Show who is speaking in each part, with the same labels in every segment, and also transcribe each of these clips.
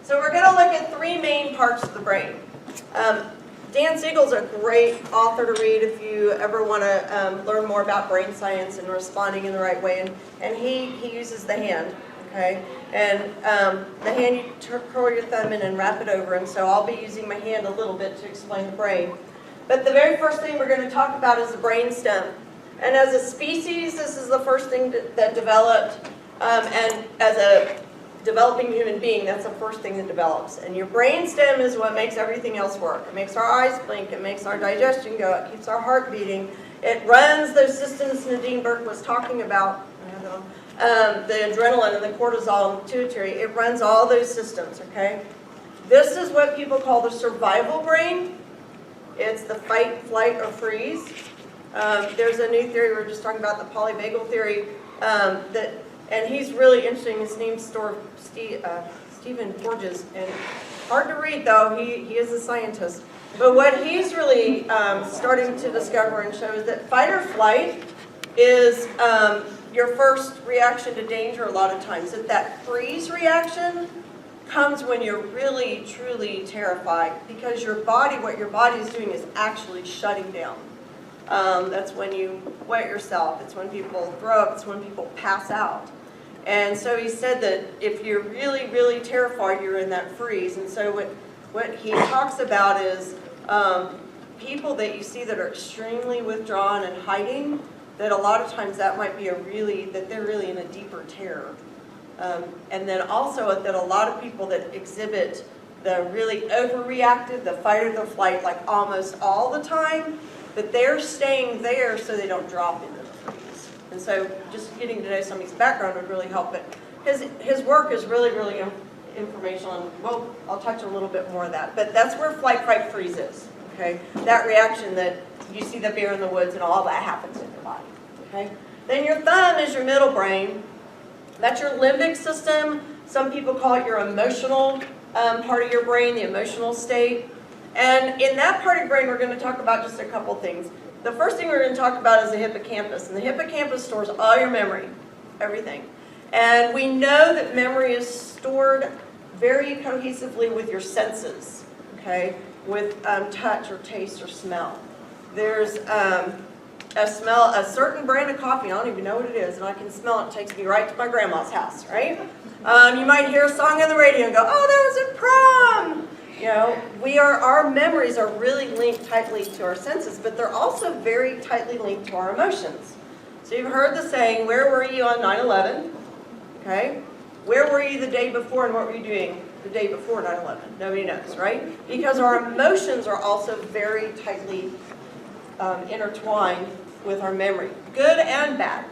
Speaker 1: So we're going to look at three main parts of the brain. Dan Siegel's a great author to read if you ever want to learn more about brain science and responding in the right way. And he uses the hand, okay? And the hand, you curl your thumb in and wrap it over. And so I'll be using my hand a little bit to explain the brain. But the very first thing we're going to talk about is the brain stem. And as a species, this is the first thing that developed. And as a developing human being, that's the first thing that develops. And your brain stem is what makes everything else work. It makes our eyes blink, it makes our digestion go, it keeps our heart beating. It runs those systems Nadine Burke was talking about, the adrenaline and the cortisol and the pituitary. It runs all those systems, okay? This is what people call the survival brain. It's the fight, flight, or freeze. There's a new theory, we were just talking about the polyvagal theory, and he's really interesting. His name's Stephen Porges, and hard to read though. He is a scientist. But what he's really starting to discover and show is that fight or flight is your first reaction to danger a lot of times. That freeze reaction comes when you're really, truly terrified, because your body, what your body is doing is actually shutting down. That's when you wet yourself. It's when people throw up. It's when people pass out. And so he said that if you're really, really terrified, you're in that freeze. And so what he talks about is people that you see that are extremely withdrawn and hiding, that a lot of times that might be that they're really in a deeper terror. And then also that a lot of people that exhibit the really overreactive, the fight or the flight, like almost all the time, that they're staying there so they don't drop into the freeze. And so just getting to know somebody's background would really help. But his work is really, really informational, and I'll touch a little bit more of that. But that's where flight, fight, freeze is, okay? That reaction that you see the bear in the woods and all that happens in your body, okay? Then your thumb is your middle brain. That's your limbic system. Some people call it your emotional part of your brain, the emotional state. And in that part of your brain, we're going to talk about just a couple things. The first thing we're going to talk about is the hippocampus. And the hippocampus stores all your memory, everything. And we know that memory is stored very cohesively with your senses, okay? With touch or taste or smell. There's a certain brand of coffee, I don't even know what it is, and I can smell it. It takes me right to my grandma's house, right? You might hear a song on the radio and go, oh, that was at prom! You know, our memories are really linked tightly to our senses, but they're also very tightly linked to our emotions. So you've heard the saying, where were you on 9/11? Okay? Where were you the day before, and what were you doing the day before 9/11? Nobody knows, right? Because our emotions are also very tightly intertwined with our memory, good and bad.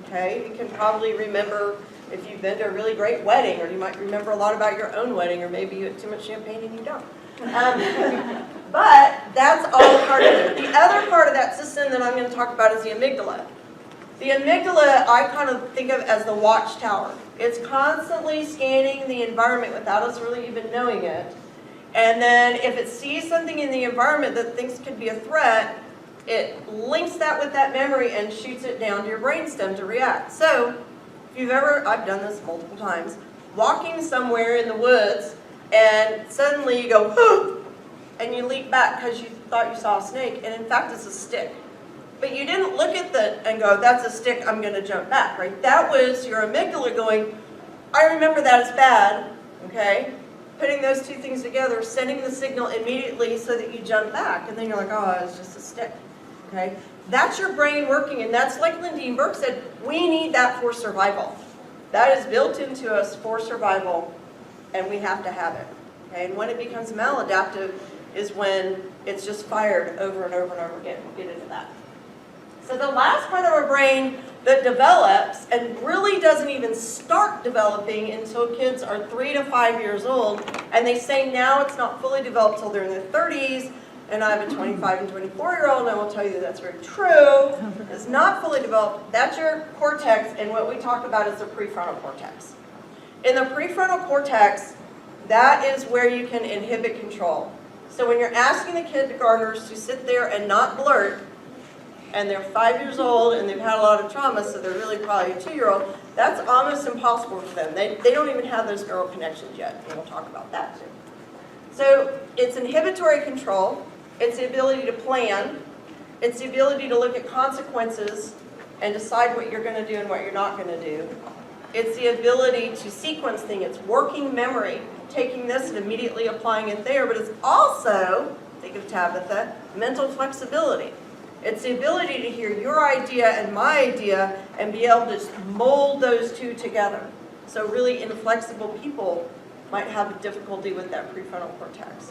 Speaker 1: Okay? You can probably remember if you've been to a really great wedding, or you might remember a lot about your own wedding, or maybe you had too much champagne and you don't. But that's all part of it. The other part of that system that I'm going to talk about is the amygdala. The amygdala, I kind of think of as the watchtower. It's constantly scanning the environment without us really even knowing it. And then if it sees something in the environment that thinks could be a threat, it links that with that memory and shoots it down to your brainstem to react. So, if you've I've done this multiple times, walking somewhere in the woods and suddenly you go, oh, and you leap back because you thought you saw a snake, and in fact it's a stick. But you didn't look at and go, that's a stick, I'm going to jump back, right? That was your amygdala going, I remember that as bad, okay? Putting those two things together, sending the signal immediately so that you jump back, and then you're like, oh, it's just a stick, okay? That's your brain working, and that's like Nadine Burke said, we need that for survival. That is built into us for survival, and we have to have it. Okay? And when it becomes maladaptive is when it's just fired over and over and over again. We'll get into that. So the last part of our brain that develops and really doesn't even start developing until kids are 3 to 5 years old, and they say now it's not fully developed until they're in their 30s, and I have a 25 and 24-year-old, and I will tell you that that's very true. It's not fully developed. That's your cortex, and what we talk about is the prefrontal cortex. In the prefrontal cortex, that is where you can inhibit control. So when you're asking the kindergartners to sit there and not blurt, and they're 5 years old and they've had a lot of trauma, so they're really probably a 2-year-old, that's almost impossible for them. They don't even have those neural connections yet, and we'll talk about that too. So it's inhibitory control, it's the ability to plan, it's the ability to look at consequences and decide what you're going to do and what you're not going to do. It's the ability to sequence things, it's working memory, taking this and immediately applying it there, but it's also, think of Tabitha, mental flexibility. It's the ability to hear your idea and my idea and be able to mold those two together. So really inflexible people might have difficulty with that prefrontal cortex.